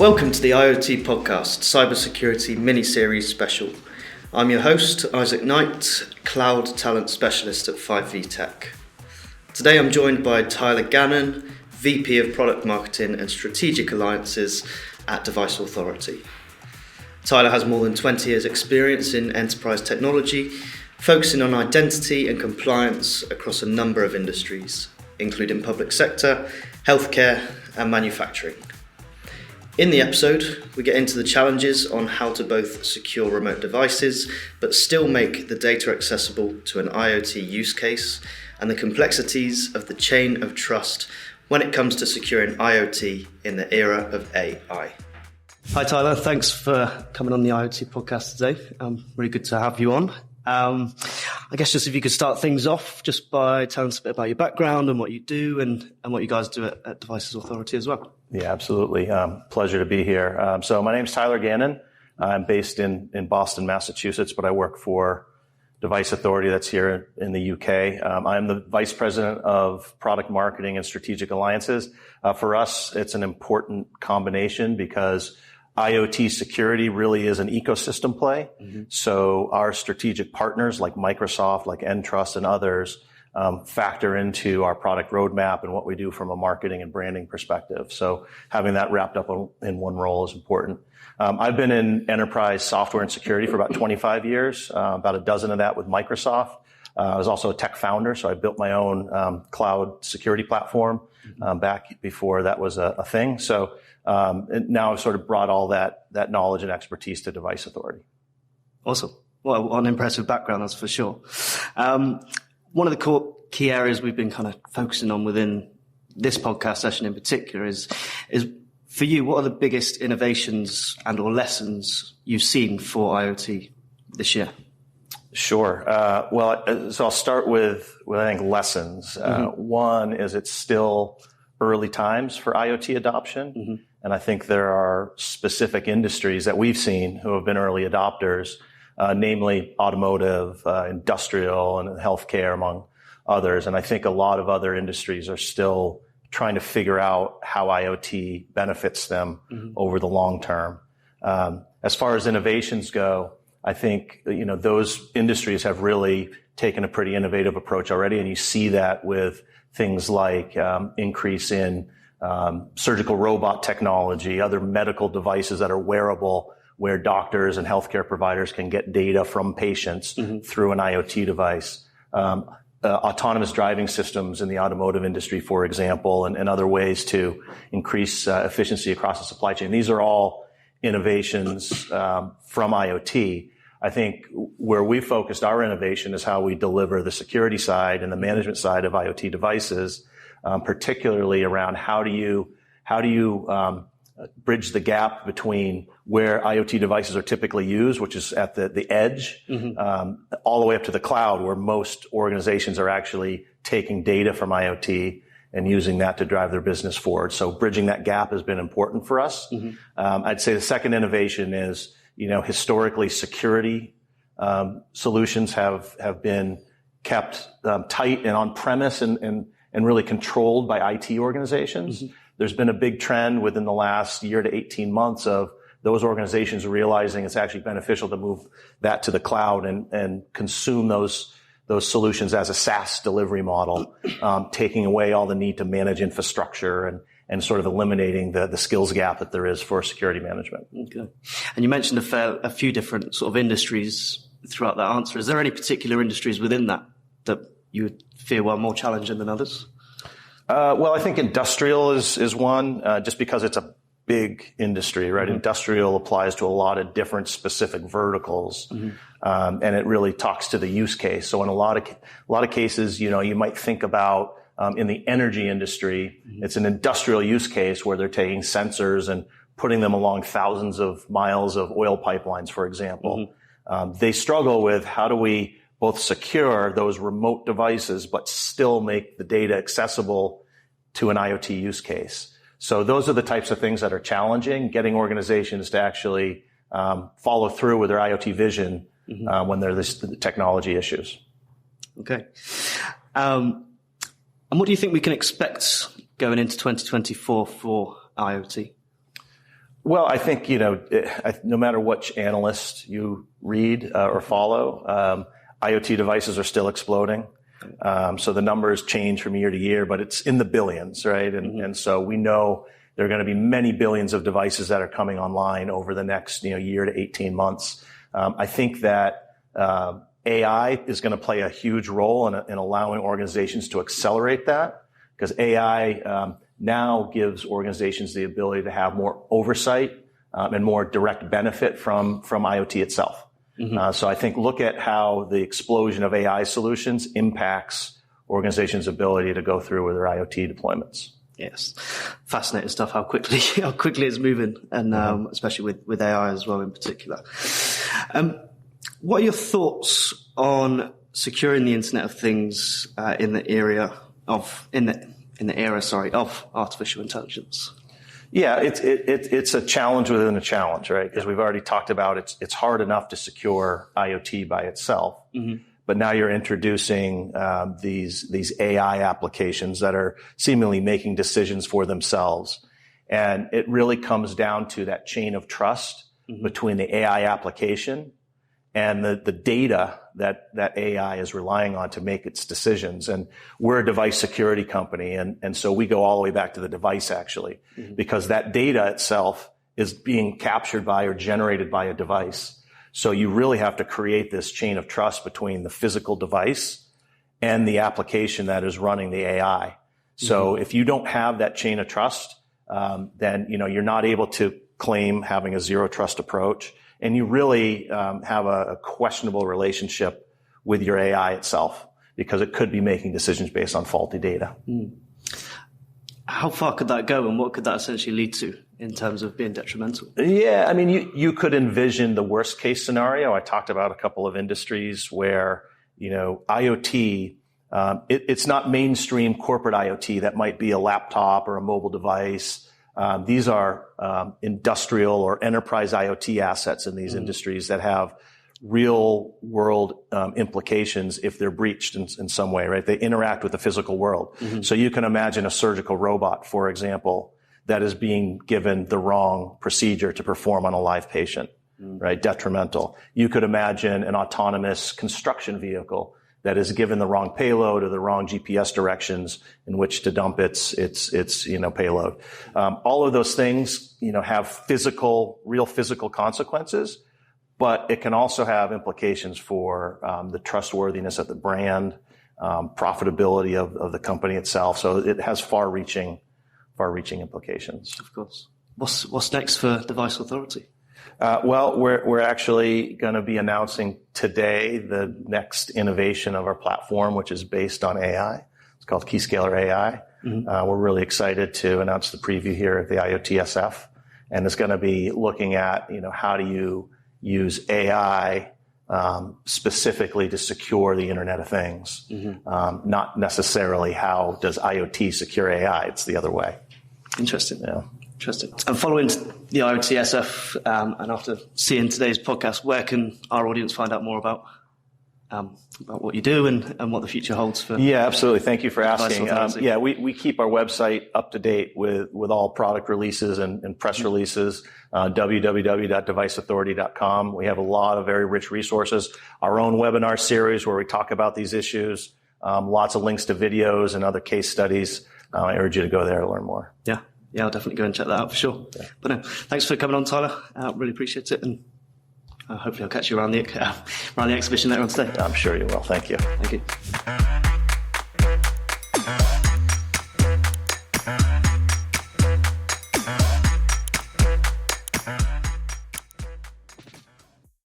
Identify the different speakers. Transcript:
Speaker 1: Welcome to the IoT podcast, cybersecurity mini-series special. I'm your host, Isaac Knight, Cloud Talent Specialist at 5V Tech. Today I'm joined by Tyler Gannon, VP of Product Marketing and Strategic Alliances at Device Authority. Tyler has more than 20 years' experience in enterprise technology, focusing on identity and compliance across a number of industries, including public sector, healthcare, and manufacturing. In the episode, we get into the challenges on how to both secure remote devices, but still make the data accessible to an IoT use case, and the complexities of the chain of trust when it comes to securing IoT in the era of AI. Hi Tyler, thanks for coming on the IoT podcast today. Really good to have you on. I guess just if you could start things off just by telling us a bit about your background and what you do and what you guys do at Devices Authority as well.
Speaker 2: Yeah, absolutely. Pleasure to be here. So my name's Tyler Gannon. I'm based in Boston, Massachusetts, but I work for Device Authority that's here in the UK. I'm the Vice President of Product Marketing and Strategic Alliances. For us, it's an important combination because IoT security really is an ecosystem play. Mm-hmm. So our strategic partners like Microsoft, like Entrust and others factor into our product roadmap and what we do from a marketing and branding perspective. So having that wrapped up in one role is important. I've been in enterprise software and security for about 25 years, about a dozen of that with Microsoft. I was also a tech founder, so I built my own cloud security platform back before that was a thing. So and now I've sort of brought all that knowledge and expertise to Device Authority.
Speaker 1: Awesome. Well, an impressive background, that's for sure. One of the key areas we've been kind of focusing on within this podcast session in particular is for you, what are the biggest innovations and or lessons you've seen for IoT this year?
Speaker 2: Sure. So I'll start with I think lessons. One is it's still early times for IoT adoption. Mm-hmm. And I think there are specific industries that we've seen who have been early adopters, namely automotive, industrial, and healthcare, among others. And I think a lot of other industries are still trying to figure out how IoT benefits them over the long term. As far as innovations go, I think, those industries have really taken a pretty innovative approach already. And you see that with things like increase in surgical robot technology, other medical devices that are wearable, where doctors and healthcare providers can get data from patients through an IoT device. Autonomous driving systems in the automotive industry, for example, and other ways to increase efficiency across the supply chain. These are all innovations from IoT. I think where we focused our innovation is how we deliver the security side and the management side of IoT devices, particularly around how do you bridge the gap between where IoT devices are typically used, which is at the edge, all the way up to the cloud, where most organizations are actually taking data from IoT and using that to drive their business forward. So bridging that gap has been important for us. I'd say the second innovation is, historically security solutions have been kept tight and on premise and really controlled by IT organizations. There's been a big trend within the last year to 18 months of those organizations realizing it's actually beneficial to move that to the cloud and consume those solutions as a SaaS delivery model, taking away all the need to manage infrastructure and sort of eliminating the skills gap that there is for security management.
Speaker 1: Okay. And you mentioned a few different sort of industries throughout that answer. Is there any particular industries within that you would feel are more challenging than others?
Speaker 2: I think industrial is one, just because it's a big industry, right? Industrial applies to a lot of different specific verticals, and it really talks to the use case. So in a lot of cases, you might think about in the energy industry, it's an industrial use case where they're taking sensors and putting them along thousands of miles of oil pipelines, for example. They struggle with how do we both secure those remote devices, but still make the data accessible to an IoT use case. So those are the types of things that are challenging, getting organizations to actually follow through with their IoT vision when there are the technology issues.
Speaker 1: Okay. And what do you think we can expect going into 2024 for IoT?
Speaker 2: Well, I think, no matter which analyst you read or follow, IoT devices are still exploding. So the numbers change from year to year, but it's in the billions, right? And so we know there are going to be many billions of devices that are coming online over the next, year to 18 months. I think that AI is going to play a huge role in allowing organizations to accelerate that, because AI now gives organizations the ability to have more oversight and more direct benefit from IoT itself. So I think look at how the explosion of AI solutions impacts organizations' ability to go through with their IoT deployments.
Speaker 1: Yes, fascinating stuff. How quickly it's moving, and especially with AI as well in particular. What are your thoughts on securing the Internet of Things in the era of artificial intelligence?
Speaker 2: Yeah, it's a challenge within a challenge, right? Because we've already talked about it's hard enough to secure IoT by itself, but now you're introducing these AI applications that are seemingly making decisions for themselves, and it really comes down to that chain of trust between the AI application and the data that AI is relying on to make its decisions. And we're a device security company, and so we go all the way back to the device, actually, because that data itself is being captured by or generated by a device. So you really have to create this chain of trust between the physical device and the application that is running the AI. So if you don't have that chain of trust, then you're not able to claim having a zero trust approach. And you really have a questionable relationship with your AI itself, because it could be making decisions based on faulty data.
Speaker 1: How far could that go, and what could that essentially lead to in terms of being detrimental?
Speaker 2: Yeah, I mean, you could envision the worst case scenario. I talked about a couple of industries where, IoT, it's not mainstream corporate IoT. That might be a laptop or a mobile device. These are industrial or enterprise IoT assets in these industries that have real world implications if they're breached in some way, right? They interact with the physical world. So you can imagine a surgical robot, for example, that is being given the wrong procedure to perform on a live patient, right? Detrimental. You could imagine an autonomous construction vehicle that is given the wrong payload or the wrong GPS directions in which to dump its payload. All of those things, have real physical consequences, but it can also have implications for the trustworthiness of the brand, profitability of the company itself. So it has far-reaching implications.
Speaker 1: Of course. What's next for Device Authority?
Speaker 2: Well, we're actually going to be announcing today the next innovation of our platform, which is based on AI. It's called Keyscaler AI. We're really excited to announce the preview here at the IoTSF, and it's going to be looking at, how do you use AI specifically to secure the Internet of Things, not necessarily how does IoT secure AI. It's the other way.
Speaker 1: Interesting.
Speaker 2: Yeah.
Speaker 1: Interesting. And following the IoTSF, and after seeing today's podcast, where can our audience find out more about what you do and what the future holds for?
Speaker 2: Yeah, absolutely. Thank you for asking. We keep our website up to date with all product releases and press releases. www.deviceauthority.com. We have a lot of very rich resources. Our own webinar series where we talk about these issues. Lots of links to videos and other case studies. I urge you to go there to learn more.
Speaker 1: Yeah, I'll definitely go and check that out for sure. Yeah. But no, thanks for coming on, Tyler. Really appreciate it, and hopefully I'll catch you around the exhibition later on today.
Speaker 2: I'm sure you will. Thank you.
Speaker 1: Thank you.